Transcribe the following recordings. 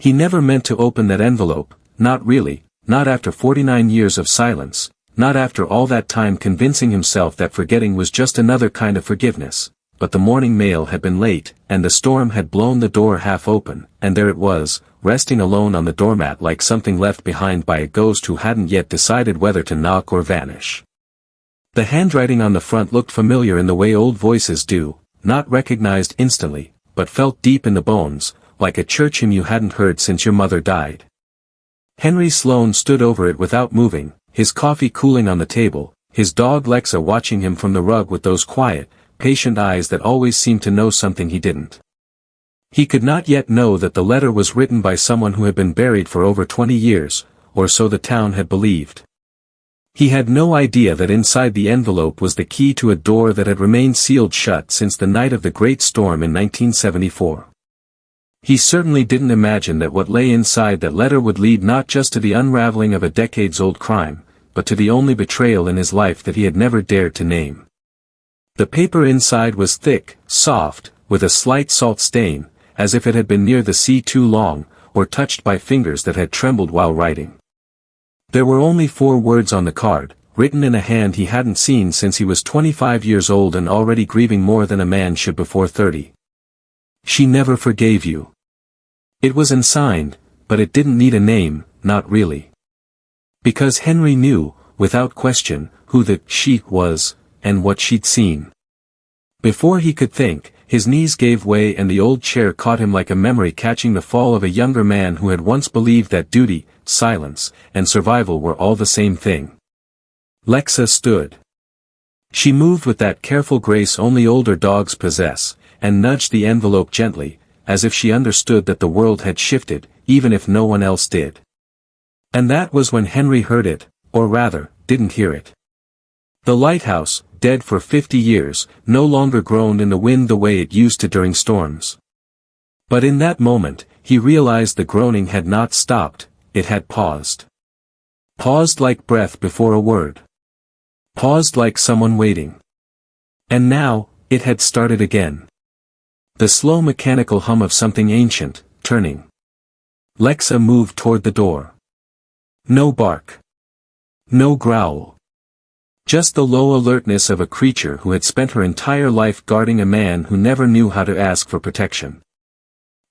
He never meant to open that envelope, not really, not after 49 years of silence, not after all that time convincing himself that forgetting was just another kind of forgiveness. But the morning mail had been late, and the storm had blown the door half open, and there it was, resting alone on the doormat like something left behind by a ghost who hadn't yet decided whether to knock or vanish. The handwriting on the front looked familiar in the way old voices do, not recognized instantly, but felt deep in the bones, like a church hymn you hadn't heard since your mother died. Henry Sloane stood over it without moving, his coffee cooling on the table, his dog Lexa watching him from the rug with those quiet, patient eyes that always seemed to know something he didn't. He could not yet know that the letter was written by someone who had been buried for over 20 years, or so the town had believed. He had no idea that inside the envelope was the key to a door that had remained sealed shut since the night of the Great Storm in 1974. He certainly didn't imagine that what lay inside that letter would lead not just to the unraveling of a decades-old crime, but to the only betrayal in his life that he had never dared to name. The paper inside was thick, soft, with a slight salt stain, as if it had been near the sea too long, or touched by fingers that had trembled while writing. There were only 4 words on the card, written in a hand he hadn't seen since he was 25 years old and already grieving more than a man should before 30. She never forgave you. It was unsigned, but it didn't need a name, not really. Because Henry knew, without question, who the she was, and what she'd seen. Before he could think, his knees gave way and the old chair caught him like a memory catching the fall of a younger man who had once believed that duty, silence, and survival were all the same thing. Lexa stood. She moved with that careful grace only older dogs possess, and nudged the envelope gently, as if she understood that the world had shifted, even if no one else did. And that was when Henry heard it, or rather, didn't hear it. The lighthouse, dead for 50 years, no longer groaned in the wind the way it used to during storms. But in that moment, he realized the groaning had not stopped, it had paused. Paused like breath before a word. Paused like someone waiting. And now, it had started again. The slow mechanical hum of something ancient, turning. Lexa moved toward the door. No bark. No growl. Just the low alertness of a creature who had spent her entire life guarding a man who never knew how to ask for protection.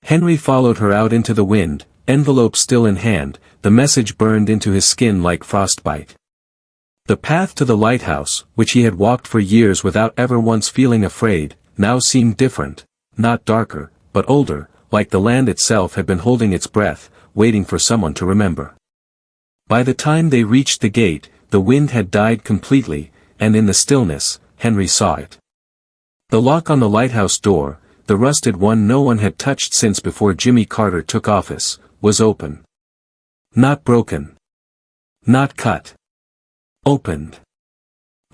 Henry followed her out into the wind, envelope still in hand, the message burned into his skin like frostbite. The path to the lighthouse, which he had walked for years without ever once feeling afraid, now seemed different, not darker, but older, like the land itself had been holding its breath, waiting for someone to remember. By the time they reached the gate, the wind had died completely, and in the stillness, Henry saw it. The lock on the lighthouse door, the rusted one no one had touched since before Jimmy Carter took office, was open. Not broken. Not cut. Opened.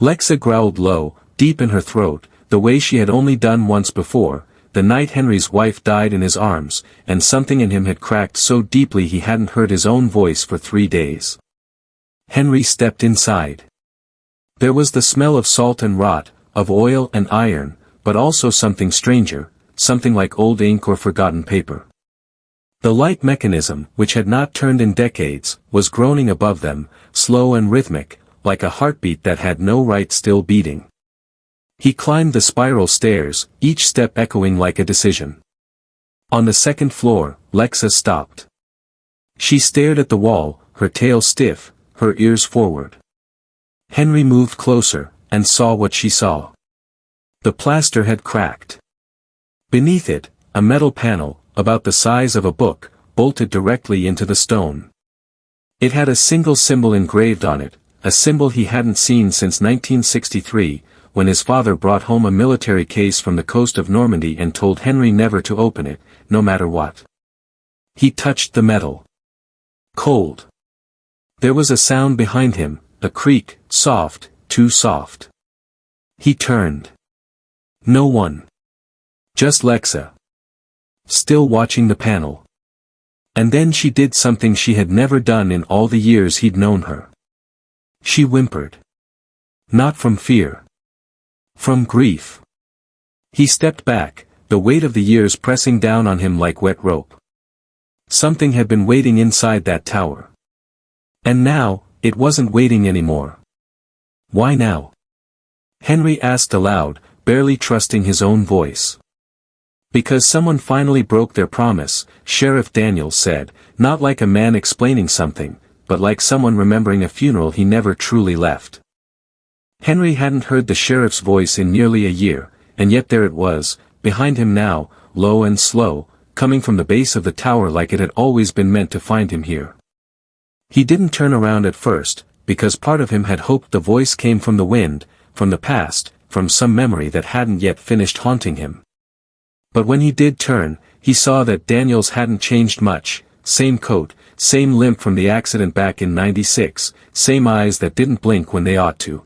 Lexa growled low, deep in her throat, the way she had only done once before, the night Henry's wife died in his arms, and something in him had cracked so deeply he hadn't heard his own voice for 3 days. Henry stepped inside. There was the smell of salt and rot, of oil and iron, but also something stranger, something like old ink or forgotten paper. The light mechanism, which had not turned in decades, was groaning above them, slow and rhythmic, like a heartbeat that had no right still beating. He climbed the spiral stairs, each step echoing like a decision. On the 2nd floor, Lexa stopped. She stared at the wall, her tail stiff, her ears forward. Henry moved closer, and saw what she saw. The plaster had cracked. Beneath it, a metal panel, about the size of a book, bolted directly into the stone. It had a single symbol engraved on it, a symbol he hadn't seen since 1963, when his father brought home a military case from the coast of Normandy and told Henry never to open it, no matter what. He touched the metal. Cold. There was a sound behind him, a creak, soft, too soft. He turned. No one. Just Lexa. Still watching the panel. And then she did something she had never done in all the years he'd known her. She whimpered. Not from fear. From grief. He stepped back, the weight of the years pressing down on him like wet rope. Something had been waiting inside that tower. And now, it wasn't waiting anymore. Why now? Henry asked aloud, barely trusting his own voice. Because someone finally broke their promise, Sheriff Daniels said, not like a man explaining something, but like someone remembering a funeral he never truly left. Henry hadn't heard the sheriff's voice in nearly a year, and yet there it was, behind him now, low and slow, coming from the base of the tower like it had always been meant to find him here. He didn't turn around at first, because part of him had hoped the voice came from the wind, from the past, from some memory that hadn't yet finished haunting him. But when he did turn, he saw that Daniels hadn't changed much, same coat, same limp from the accident back in '96, same eyes that didn't blink when they ought to.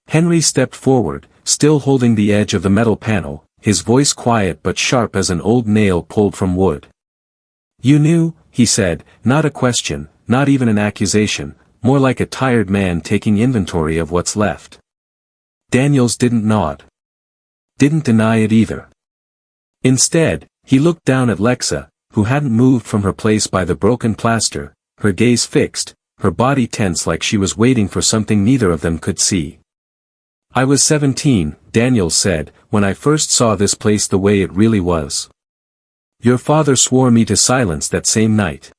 Henry stepped forward, still holding the edge of the metal panel, his voice quiet but sharp as an old nail pulled from wood. "You knew," he said, not a question, not even an accusation, more like a tired man taking inventory of what's left. Daniels didn't nod. Didn't deny it either. Instead, he looked down at Lexa, who hadn't moved from her place by the broken plaster, her gaze fixed, her body tense like she was waiting for something neither of them could see. "I was 17, Daniels said, when I first saw this place the way it really was. Your father swore me to silence that same night."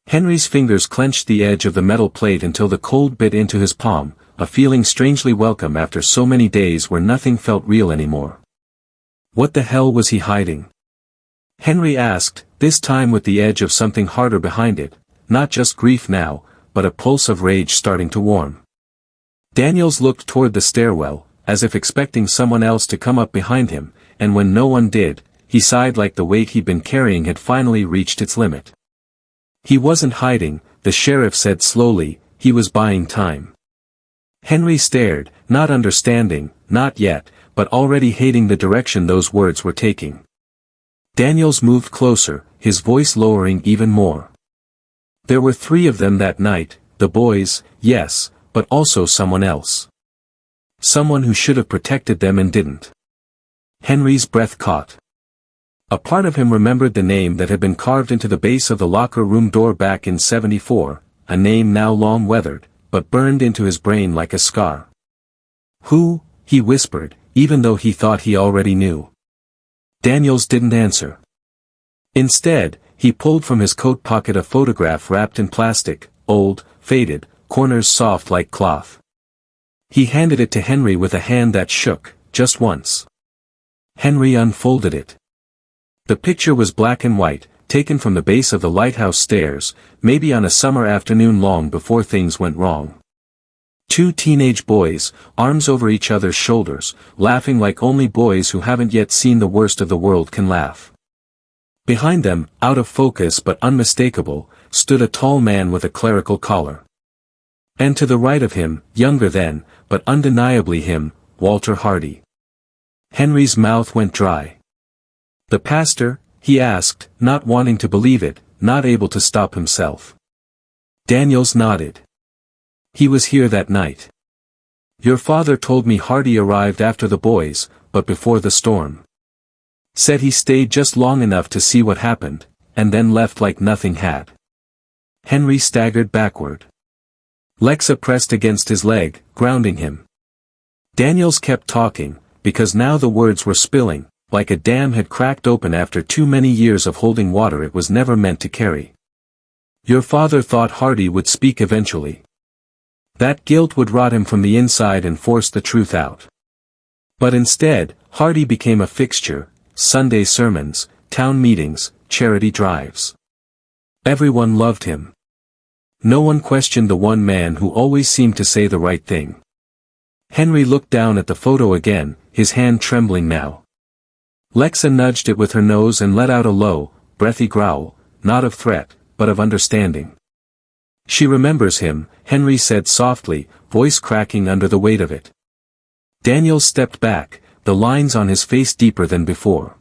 Henry's fingers clenched the edge of the metal plate until the cold bit into his palm, a feeling strangely welcome after so many days where nothing felt real anymore. What the hell was he hiding? Henry asked, this time with the edge of something harder behind it, not just grief now, but a pulse of rage starting to warm. Daniels looked toward the stairwell, as if expecting someone else to come up behind him, and when no one did, he sighed like the weight he'd been carrying had finally reached its limit. He wasn't hiding, the sheriff said slowly, he was buying time. Henry stared, not understanding, not yet, but already hating the direction those words were taking. Daniels moved closer, his voice lowering even more. There were 3 of them that night, the boys, yes, but also someone else. Someone who should have protected them and didn't. Henry's breath caught. A part of him remembered the name that had been carved into the base of the locker room door back in '74, a name now long weathered, but burned into his brain like a scar. "Who?" he whispered, even though he thought he already knew. Daniels didn't answer. Instead, he pulled from his coat pocket a photograph wrapped in plastic, old, faded, corners soft like cloth. He handed it to Henry with a hand that shook, just once. Henry unfolded it. The picture was black and white, taken from the base of the lighthouse stairs, maybe on a summer afternoon long before things went wrong. 2 teenage boys, arms over each other's shoulders, laughing like only boys who haven't yet seen the worst of the world can laugh. Behind them, out of focus but unmistakable, stood a tall man with a clerical collar. And to the right of him, younger then, but undeniably him, Walter Hardy. Henry's mouth went dry. "The pastor?" he asked, not wanting to believe it, not able to stop himself. Daniels nodded. "He was here that night. Your father told me Hardy arrived after the boys, but before the storm. Said he stayed just long enough to see what happened, and then left like nothing had." Henry staggered backward. Lexa pressed against his leg, grounding him. Daniels kept talking, because now the words were spilling, like a dam had cracked open after too many years of holding water it was never meant to carry. "Your father thought Hardy would speak eventually. That guilt would rot him from the inside and force the truth out. But instead, Hardy became a fixture, Sunday sermons, town meetings, charity drives. Everyone loved him. No one questioned the one man who always seemed to say the right thing." Henry looked down at the photo again, his hand trembling now. Lexa nudged it with her nose and let out a low, breathy growl, not of threat, but of understanding. "She remembers him," Henry said softly, voice cracking under the weight of it. Daniels stepped back, the lines on his face deeper than before.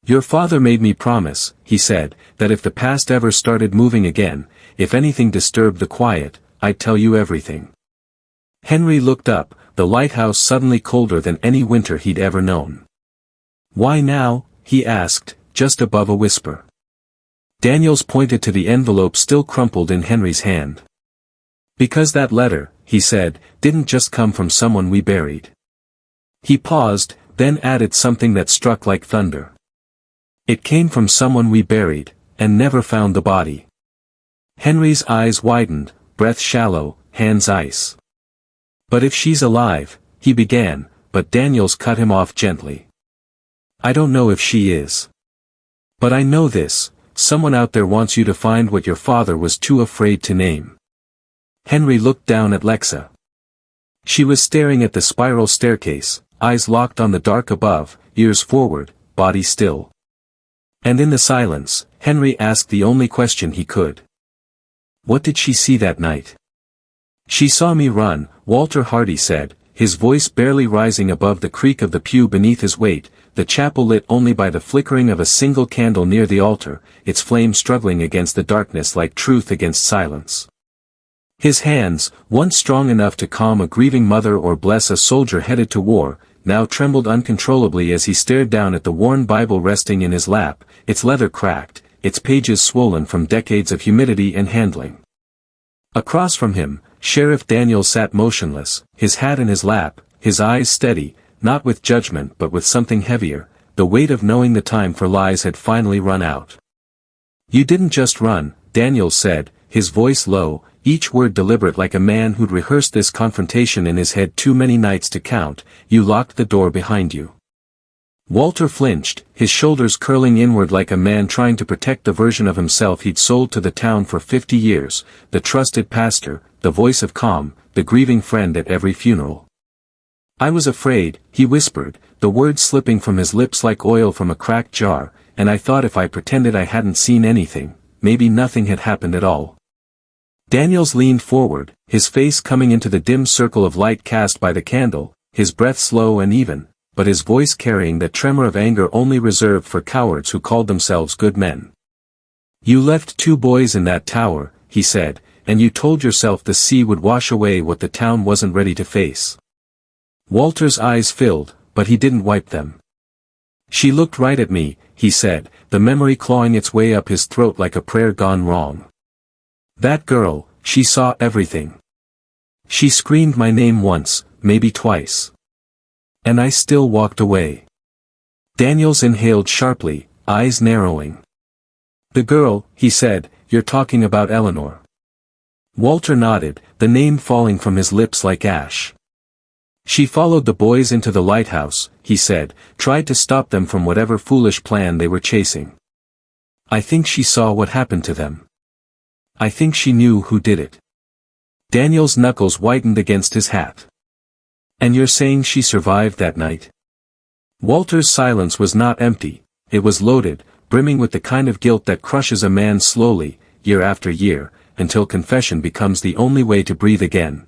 "Your father made me promise," he said, "that if the past ever started moving again, if anything disturbed the quiet, I'd tell you everything." Henry looked up, the lighthouse suddenly colder than any winter he'd ever known. "Why now?" he asked, just above a whisper. Daniels pointed to the envelope still crumpled in Henry's hand. Because that letter, he said, didn't just come from someone we buried. He paused, then added something that struck like thunder. It came from someone we buried, and never found the body. Henry's eyes widened, breath shallow, hands ice. But if she's alive, he began, but Daniels cut him off gently. I don't know if she is. But I know this, someone out there wants you to find what your father was too afraid to name. Henry looked down at Lexa. She was staring at the spiral staircase, eyes locked on the dark above, ears forward, body still. And in the silence, Henry asked the only question he could. What did she see that night? She saw me run, Walter Hardy said, his voice barely rising above the creak of the pew beneath his weight, the chapel lit only by the flickering of a single candle near the altar, its flame struggling against the darkness like truth against silence. His hands, once strong enough to calm a grieving mother or bless a soldier headed to war, now trembled uncontrollably as he stared down at the worn Bible resting in his lap, its leather cracked, its pages swollen from decades of humidity and handling. Across from him, Sheriff Daniels sat motionless, his hat in his lap, his eyes steady, not with judgment but with something heavier, the weight of knowing the time for lies had finally run out. You didn't just run, Daniels said, his voice low, each word deliberate like a man who'd rehearsed this confrontation in his head too many nights to count, you locked the door behind you. Walter flinched, his shoulders curling inward like a man trying to protect the version of himself he'd sold to the town for 50 years, the trusted pastor, the voice of calm, the grieving friend at every funeral. I was afraid, he whispered, the words slipping from his lips like oil from a cracked jar, and I thought if I pretended I hadn't seen anything, maybe nothing had happened at all. Daniels leaned forward, his face coming into the dim circle of light cast by the candle, his breath slow and even, but his voice carrying that tremor of anger only reserved for cowards who called themselves good men. You left 2 boys in that tower, he said, and you told yourself the sea would wash away what the town wasn't ready to face. Walter's eyes filled, but he didn't wipe them. She looked right at me, he said, the memory clawing its way up his throat like a prayer gone wrong. That girl, she saw everything. She screamed my name once, maybe twice. And I still walked away. Daniels inhaled sharply, eyes narrowing. The girl, he said, you're talking about Eleanor. Walter nodded, the name falling from his lips like ash. She followed the boys into the lighthouse, he said, tried to stop them from whatever foolish plan they were chasing. I think she saw what happened to them. I think she knew who did it. Daniel's knuckles whitened against his hat. And you're saying she survived that night? Walter's silence was not empty, it was loaded, brimming with the kind of guilt that crushes a man slowly, year after year, until confession becomes the only way to breathe again.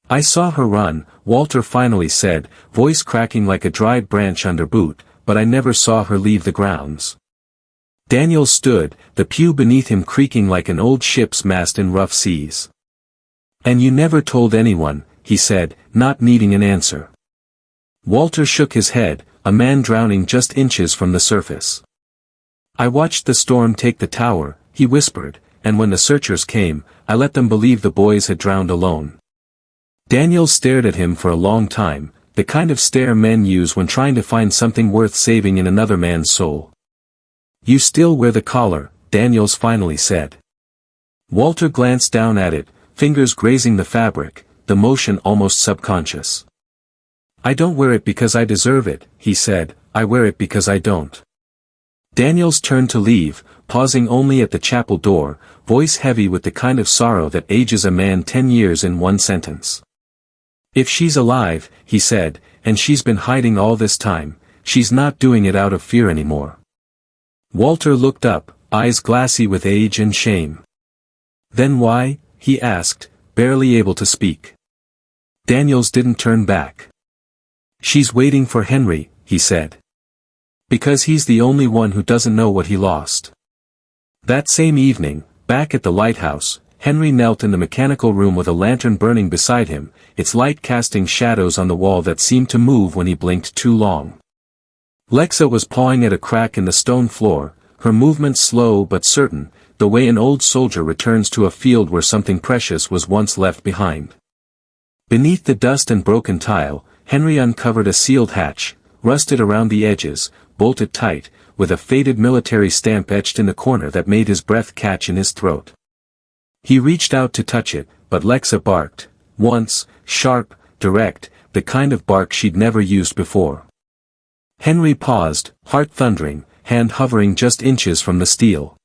I saw her run, Walter finally said, voice cracking like a dried branch under boot, but I never saw her leave the grounds. Daniels stood, the pew beneath him creaking like an old ship's mast in rough seas. And you never told anyone, he said, not needing an answer. Walter shook his head, a man drowning just inches from the surface. I watched the storm take the tower, he whispered, and when the searchers came, I let them believe the boys had drowned alone. Daniels stared at him for a long time, the kind of stare men use when trying to find something worth saving in another man's soul. You still wear the collar, Daniels finally said. Walter glanced down at it, fingers grazing the fabric, the motion almost subconscious. I don't wear it because I deserve it, he said, I wear it because I don't. Daniels turned to leave, pausing only at the chapel door, voice heavy with the kind of sorrow that ages a man 10 years in one sentence. If she's alive, he said, and she's been hiding all this time, she's not doing it out of fear anymore. Walter looked up, eyes glassy with age and shame. Then why? He asked, barely able to speak. Daniels didn't turn back. She's waiting for Henry, he said. Because he's the only one who doesn't know what he lost. That same evening, back at the lighthouse, Henry knelt in the mechanical room with a lantern burning beside him, its light casting shadows on the wall that seemed to move when he blinked too long. Lexa was pawing at a crack in the stone floor, her movements slow but certain, the way an old soldier returns to a field where something precious was once left behind. Beneath the dust and broken tile, Henry uncovered a sealed hatch, rusted around the edges, bolted tight, with a faded military stamp etched in the corner that made his breath catch in his throat. He reached out to touch it, but Lexa barked, once, sharp, direct, the kind of bark she'd never used before. Henry paused, heart thundering, hand hovering just inches from the steel.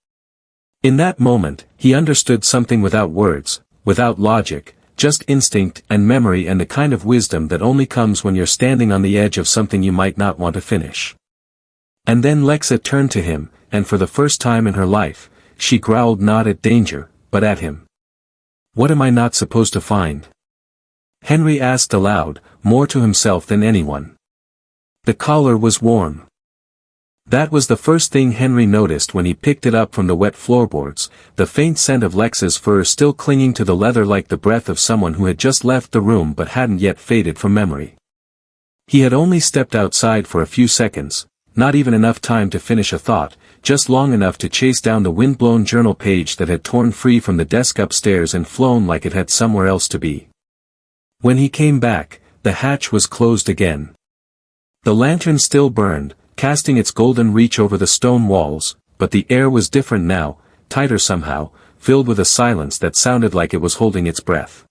In that moment, he understood something without words, without logic, just instinct and memory and the kind of wisdom that only comes when you're standing on the edge of something you might not want to finish. And then Lexa turned to him, and for the first time in her life, she growled not at danger, but at him. "What am I not supposed to find?" Henry asked aloud, more to himself than anyone. The collar was warm. That was the first thing Henry noticed when he picked it up from the wet floorboards, the faint scent of Lexa's fur still clinging to the leather like the breath of someone who had just left the room but hadn't yet faded from memory. He had only stepped outside for a few seconds, not even enough time to finish a thought, just long enough to chase down the wind-blown journal page that had torn free from the desk upstairs and flown like it had somewhere else to be. When he came back, the hatch was closed again. The lantern still burned, casting its golden reach over the stone walls, but the air was different now, tighter somehow, filled with a silence that sounded like it was holding its breath.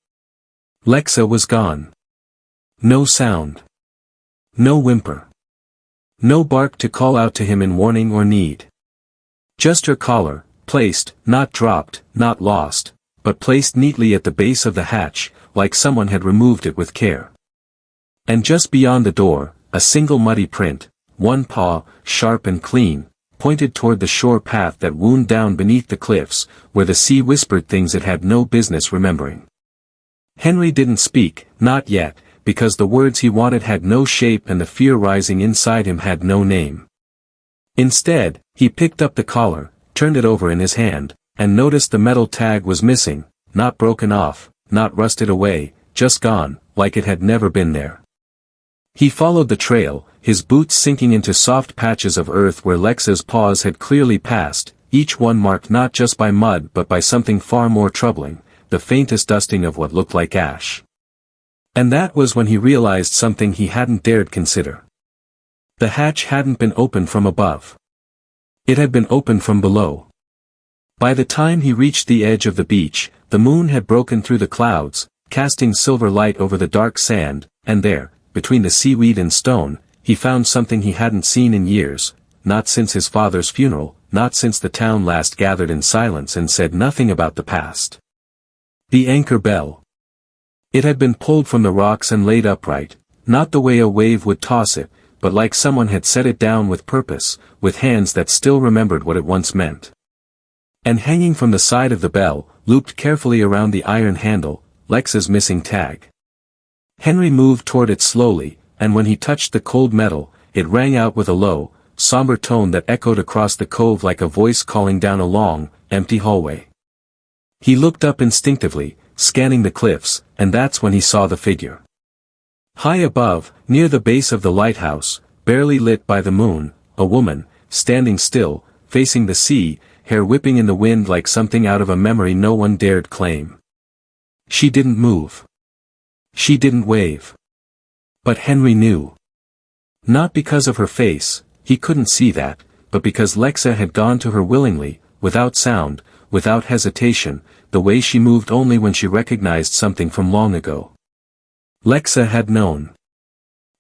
Lexa was gone. No sound. No whimper. No bark to call out to him in warning or need. Just her collar, placed, not dropped, not lost, but placed neatly at the base of the hatch, like someone had removed it with care. And just beyond the door, a single muddy print, one paw, sharp and clean, pointed toward the shore path that wound down beneath the cliffs, where the sea whispered things it had no business remembering. Henry didn't speak, not yet, because the words he wanted had no shape and the fear rising inside him had no name. Instead, he picked up the collar, turned it over in his hand, and noticed the metal tag was missing, not broken off, not rusted away, just gone, like it had never been there. He followed the trail, his boots sinking into soft patches of earth where Lexa's paws had clearly passed, each one marked not just by mud but by something far more troubling, the faintest dusting of what looked like ash. And that was when he realized something he hadn't dared consider. The hatch hadn't been opened from above. It had been opened from below. By the time he reached the edge of the beach, the moon had broken through the clouds, casting silver light over the dark sand, and there, between the seaweed and stone, he found something he hadn't seen in years, not since his father's funeral, not since the town last gathered in silence and said nothing about the past. The anchor bell. It had been pulled from the rocks and laid upright, not the way a wave would toss it, but like someone had set it down with purpose, with hands that still remembered what it once meant. And hanging from the side of the bell, looped carefully around the iron handle, Lexa's missing tag. Henry moved toward it slowly, and when he touched the cold metal, it rang out with a low, somber tone that echoed across the cove like a voice calling down a long, empty hallway. He looked up instinctively, scanning the cliffs, and that's when he saw the figure. High above, near the base of the lighthouse, barely lit by the moon, a woman, standing still, facing the sea, hair whipping in the wind like something out of a memory no one dared claim. She didn't move. She didn't wave. But Henry knew. Not because of her face, he couldn't see that, but because Lexa had gone to her willingly, without sound, without hesitation, the way she moved only when she recognized something from long ago. Lexa had known.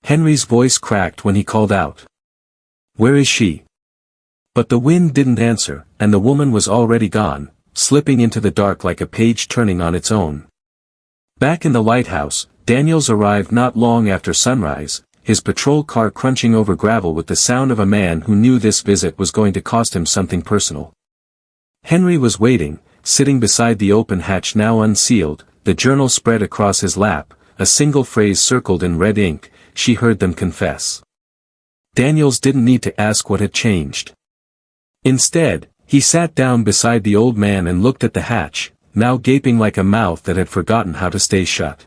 Henry's voice cracked when he called out. "Where is she?" But the wind didn't answer, and the woman was already gone, slipping into the dark like a page turning on its own. Back in the lighthouse, Daniels arrived not long after sunrise, his patrol car crunching over gravel with the sound of a man who knew this visit was going to cost him something personal. Henry was waiting, sitting beside the open hatch now unsealed, the journal spread across his lap, a single phrase circled in red ink, she heard them confess. Daniels didn't need to ask what had changed. Instead, he sat down beside the old man and looked at the hatch, now gaping like a mouth that had forgotten how to stay shut.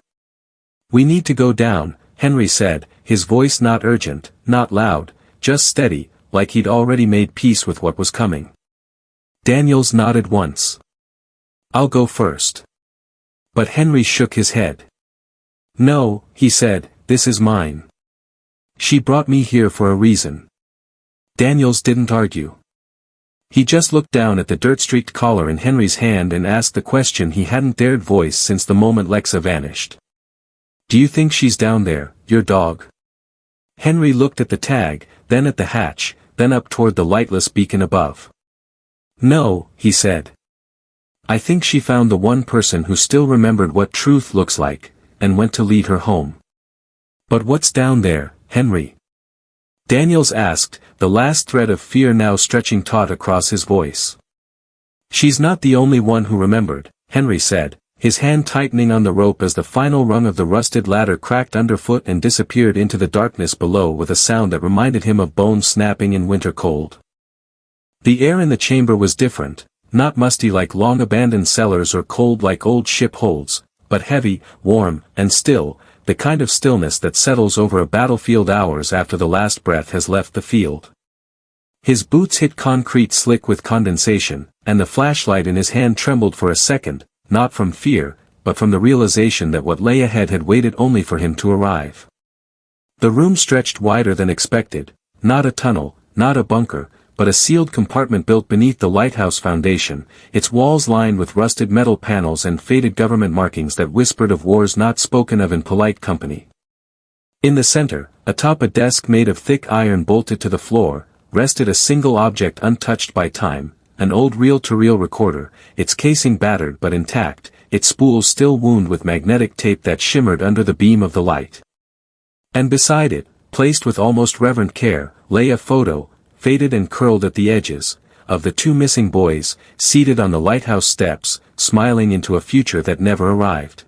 "We need to go down," Henry said, his voice not urgent, not loud, just steady, like he'd already made peace with what was coming. Daniels nodded once. "I'll go first." But Henry shook his head. "No," he said, "this is mine. She brought me here for a reason." Daniels didn't argue. He just looked down at the dirt-streaked collar in Henry's hand and asked the question he hadn't dared voice since the moment Lexa vanished. "Do you think she's down there, your dog?" Henry looked at the tag, then at the hatch, then up toward the lightless beacon above. "No," he said. "I think she found the one person who still remembered what truth looks like, and went to lead her home." "But what's down there, Henry?" Daniels asked, the last thread of fear now stretching taut across his voice. "She's not the only one who remembered," Henry said, his hand tightening on the rope as the final rung of the rusted ladder cracked underfoot and disappeared into the darkness below with a sound that reminded him of bones snapping in winter cold. The air in the chamber was different, not musty like long-abandoned cellars or cold like old ship holds, but heavy, warm, and still, the kind of stillness that settles over a battlefield hours after the last breath has left the field. His boots hit concrete slick with condensation, and the flashlight in his hand trembled for a second, not from fear, but from the realization that what lay ahead had waited only for him to arrive. The room stretched wider than expected, not a tunnel, not a bunker, but a sealed compartment built beneath the lighthouse foundation, its walls lined with rusted metal panels and faded government markings that whispered of wars not spoken of in polite company. In the center, atop a desk made of thick iron bolted to the floor, rested a single object untouched by time, an old reel-to-reel recorder, its casing battered but intact, its spools still wound with magnetic tape that shimmered under the beam of the light. And beside it, placed with almost reverent care, lay a photo, faded and curled at the edges, of the two missing boys, seated on the lighthouse steps, smiling into a future that never arrived.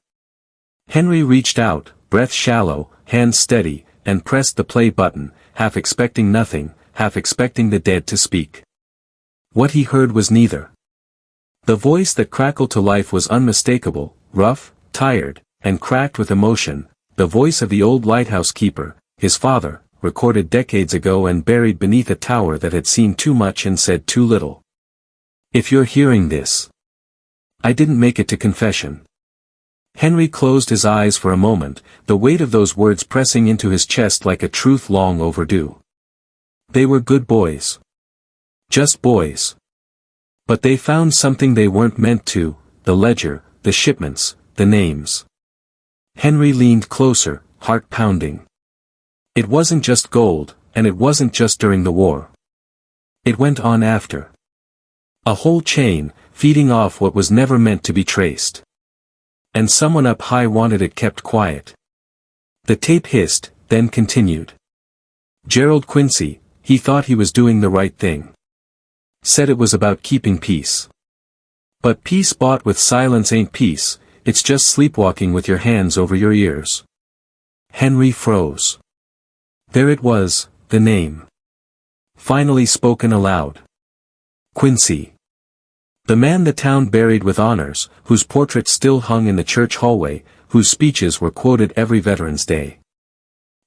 Henry reached out, breath shallow, hands steady, and pressed the play button, half expecting nothing, half expecting the dead to speak. What he heard was neither. The voice that crackled to life was unmistakable, rough, tired, and cracked with emotion, the voice of the old lighthouse keeper, his father, recorded decades ago and buried beneath a tower that had seen too much and said too little. "If you're hearing this, I didn't make it to confession." Henry closed his eyes for a moment, the weight of those words pressing into his chest like a truth long overdue. They were good boys. Just boys. But they found something they weren't meant to, the ledger, the shipments, the names. Henry leaned closer, heart pounding. It wasn't just gold, and it wasn't just during the war. It went on after. A whole chain, feeding off what was never meant to be traced. And someone up high wanted it kept quiet. The tape hissed, then continued. Gerald Quincy, he thought he was doing the right thing. Said it was about keeping peace. But peace bought with silence ain't peace, it's just sleepwalking with your hands over your ears. Henry froze. There it was, the name. Finally spoken aloud. Quincy. The man the town buried with honors, whose portrait still hung in the church hallway, whose speeches were quoted every Veterans Day.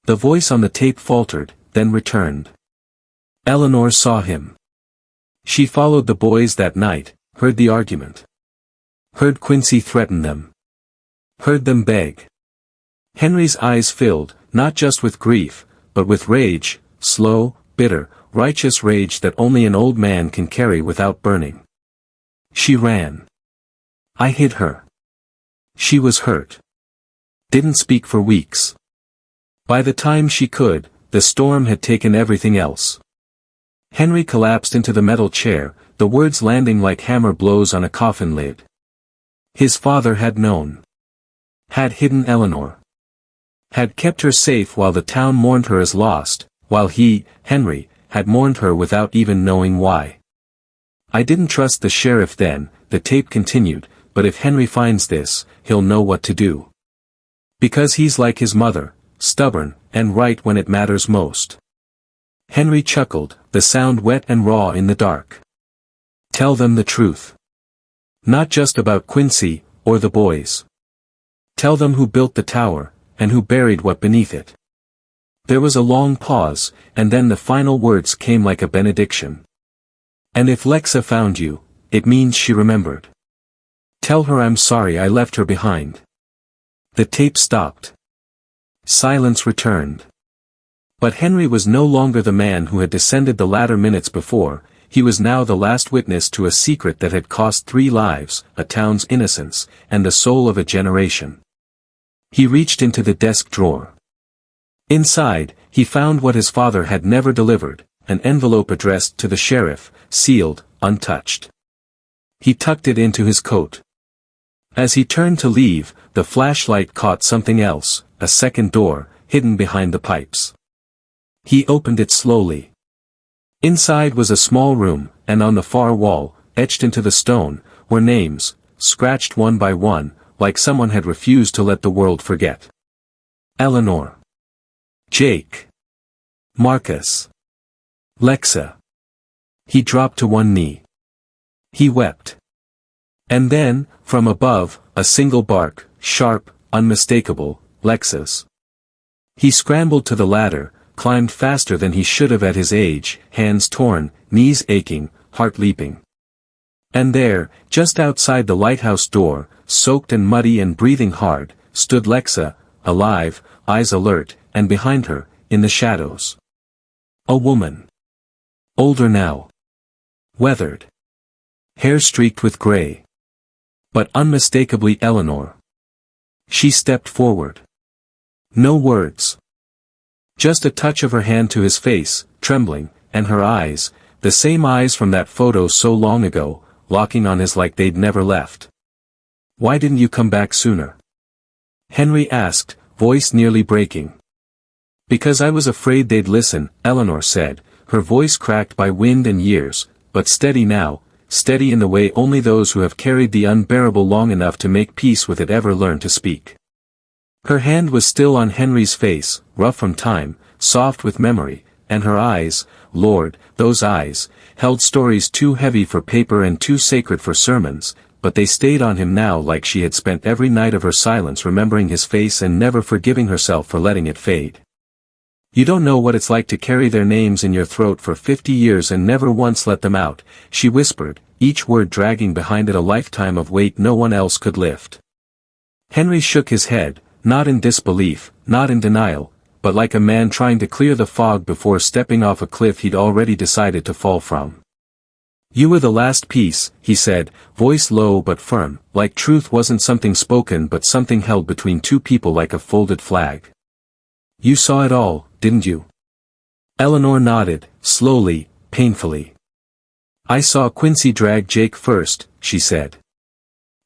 The voice on the tape faltered, then returned. Eleanor saw him. She followed the boys that night, heard the argument. Heard Quincy threaten them. Heard them beg. Henry's eyes filled, not just with grief, but with rage, slow, bitter, righteous rage that only an old man can carry without burning. She ran. I hid her. She was hurt. Didn't speak for weeks. By the time she could, the storm had taken everything else. Henry collapsed into the metal chair, the words landing like hammer blows on a coffin lid. His father had known. Had hidden Eleanor. Had kept her safe while the town mourned her as lost, while he, Henry, had mourned her without even knowing why. I didn't trust the sheriff then, the tape continued, but if Henry finds this, he'll know what to do. Because he's like his mother, stubborn, and right when it matters most. Henry chuckled, the sound wet and raw in the dark. Tell them the truth. Not just about Quincy, or the boys. Tell them who built the tower, and who buried what beneath it. There was a long pause, and then the final words came like a benediction. "And if Lexa found you, it means she remembered. Tell her I'm sorry I left her behind." The tape stopped. Silence returned. But Henry was no longer the man who had descended the ladder minutes before. He was now the last witness to a secret that had cost 3 lives, a town's innocence, and the soul of a generation. He reached into the desk drawer. Inside, he found what his father had never delivered, an envelope addressed to the sheriff, sealed, untouched. He tucked it into his coat. As he turned to leave, the flashlight caught something else, a second door, hidden behind the pipes. He opened it slowly. Inside was a small room, and on the far wall, etched into the stone, were names, scratched one by one, like someone had refused to let the world forget. Eleanor. Jake. Marcus. Lexa. He dropped to one knee. He wept. And then, from above, a single bark, sharp, unmistakable, Lexa's. He scrambled to the ladder, climbed faster than he should have at his age, hands torn, knees aching, heart leaping. And there, just outside the lighthouse door, soaked and muddy and breathing hard, stood Lexa, alive, eyes alert, and behind her, in the shadows, a woman. Older now. Weathered. Hair streaked with gray. But unmistakably Eleanor. She stepped forward. No words. Just a touch of her hand to his face, trembling, and her eyes, the same eyes from that photo so long ago, locking on his like they'd never left. "Why didn't you come back sooner?" Henry asked, voice nearly breaking. "Because I was afraid they'd listen," Eleanor said, her voice cracked by wind and years, but steady now, steady in the way only those who have carried the unbearable long enough to make peace with it ever learn to speak. Her hand was still on Henry's face, rough from time, soft with memory, and her eyes, Lord, those eyes, held stories too heavy for paper and too sacred for sermons, but they stayed on him now like she had spent every night of her silence remembering his face and never forgiving herself for letting it fade. "You don't know what it's like to carry their names in your throat for 50 years and never once let them out," she whispered, each word dragging behind it a lifetime of weight no one else could lift. Henry shook his head, not in disbelief, not in denial, but like a man trying to clear the fog before stepping off a cliff he'd already decided to fall from. "You were the last piece," he said, voice low but firm, like truth wasn't something spoken but something held between two people like a folded flag. "You saw it all, didn't you?" Eleanor nodded, slowly, painfully. "I saw Quincy drag Jake first," she said.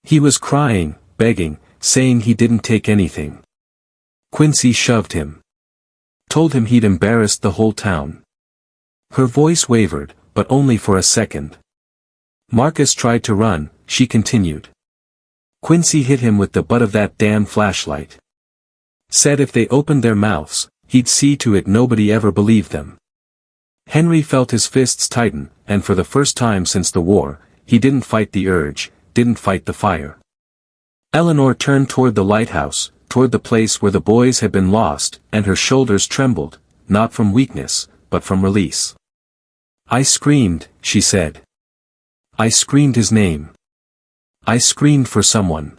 "He was crying, begging, saying he didn't take anything. Quincy shoved him. Told him he'd embarrassed the whole town." Her voice wavered, but only for a second. "Marcus tried to run," she continued. "Quincy hit him with the butt of that damn flashlight. Said if they opened their mouths, he'd see to it nobody ever believed them." Henry felt his fists tighten, and for the first time since the war, he didn't fight the urge, didn't fight the fire. Eleanor turned toward the lighthouse, toward the place where the boys had been lost, and her shoulders trembled, not from weakness, but from release. "I screamed," she said. "I screamed his name. I screamed for someone.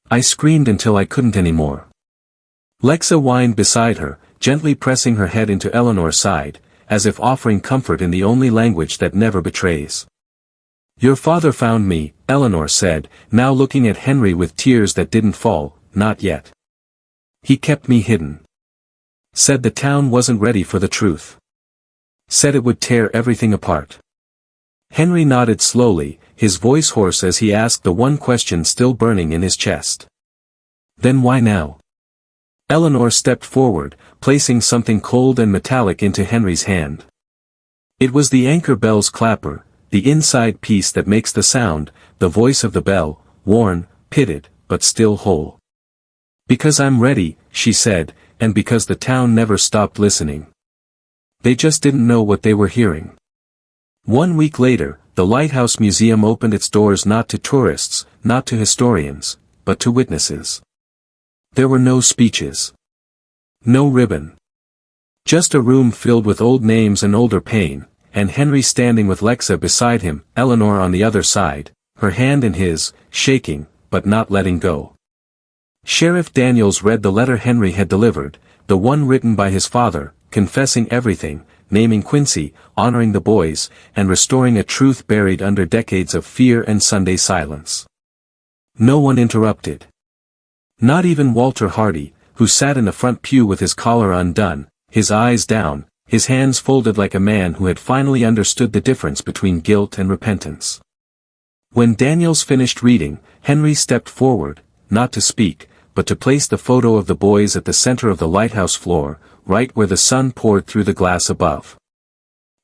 I screamed until I couldn't anymore." Lexa whined beside her, gently pressing her head into Eleanor's side, as if offering comfort in the only language that never betrays. "Your father found me," Eleanor said, now looking at Henry with tears that didn't fall, "not yet. He kept me hidden. Said the town wasn't ready for the truth. Said it would tear everything apart." Henry nodded slowly, his voice hoarse as he asked the one question still burning in his chest. "Then why now?" Eleanor stepped forward, placing something cold and metallic into Henry's hand. It was the anchor bell's clapper, the inside piece that makes the sound, the voice of the bell, worn, pitted, but still whole. "Because I'm ready," she said, "and because the town never stopped listening. They just didn't know what they were hearing." 1 week later, the Lighthouse Museum opened its doors not to tourists, not to historians, but to witnesses. There were no speeches. No ribbon. Just a room filled with old names and older pain, and Henry standing with Lexa beside him, Eleanor on the other side, her hand in his, shaking, but not letting go. Sheriff Daniels read the letter Henry had delivered, the one written by his father, confessing everything, naming Quincy, honoring the boys, and restoring a truth buried under decades of fear and Sunday silence. No one interrupted. Not even Walter Hardy, who sat in the front pew with his collar undone, his eyes down, his hands folded like a man who had finally understood the difference between guilt and repentance. When Daniels finished reading, Henry stepped forward, not to speak, but to place the photo of the boys at the center of the lighthouse floor, right where the sun poured through the glass above.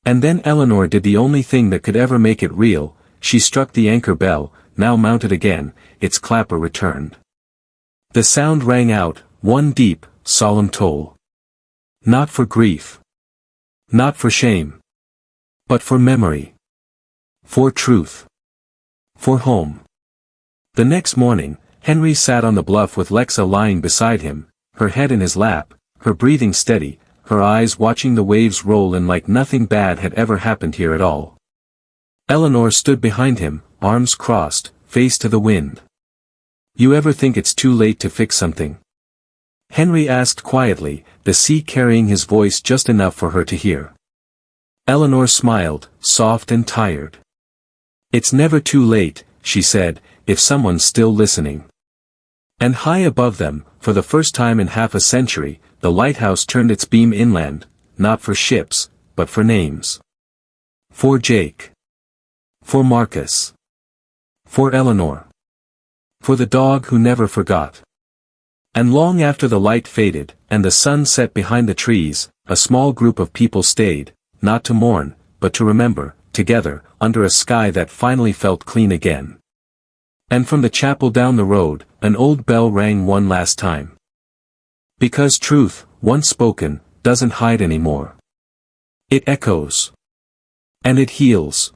And then Eleanor did the only thing that could ever make it real, she struck the anchor bell, now mounted again, its clapper returned. The sound rang out, one deep, solemn toll. Not for grief. Not for shame. But for memory. For truth. For home. The next morning, Henry sat on the bluff with Lexa lying beside him, her head in his lap, her breathing steady, her eyes watching the waves roll in like nothing bad had ever happened here at all. Eleanor stood behind him, arms crossed, face to the wind. You ever think it's too late to fix something? Henry asked quietly, the sea carrying his voice just enough for her to hear. Eleanor smiled, soft and tired. It's never too late, she said, if someone's still listening. And high above them, for the first time in half a century, the lighthouse turned its beam inland, not for ships, but for names. For Jake. For Marcus. For Eleanor. For the dog who never forgot. And long after the light faded, and the sun set behind the trees, a small group of people stayed, not to mourn, but to remember, together, under a sky that finally felt clean again. And from the chapel down the road, an old bell rang one last time. Because truth, once spoken, doesn't hide anymore. It echoes. And it heals.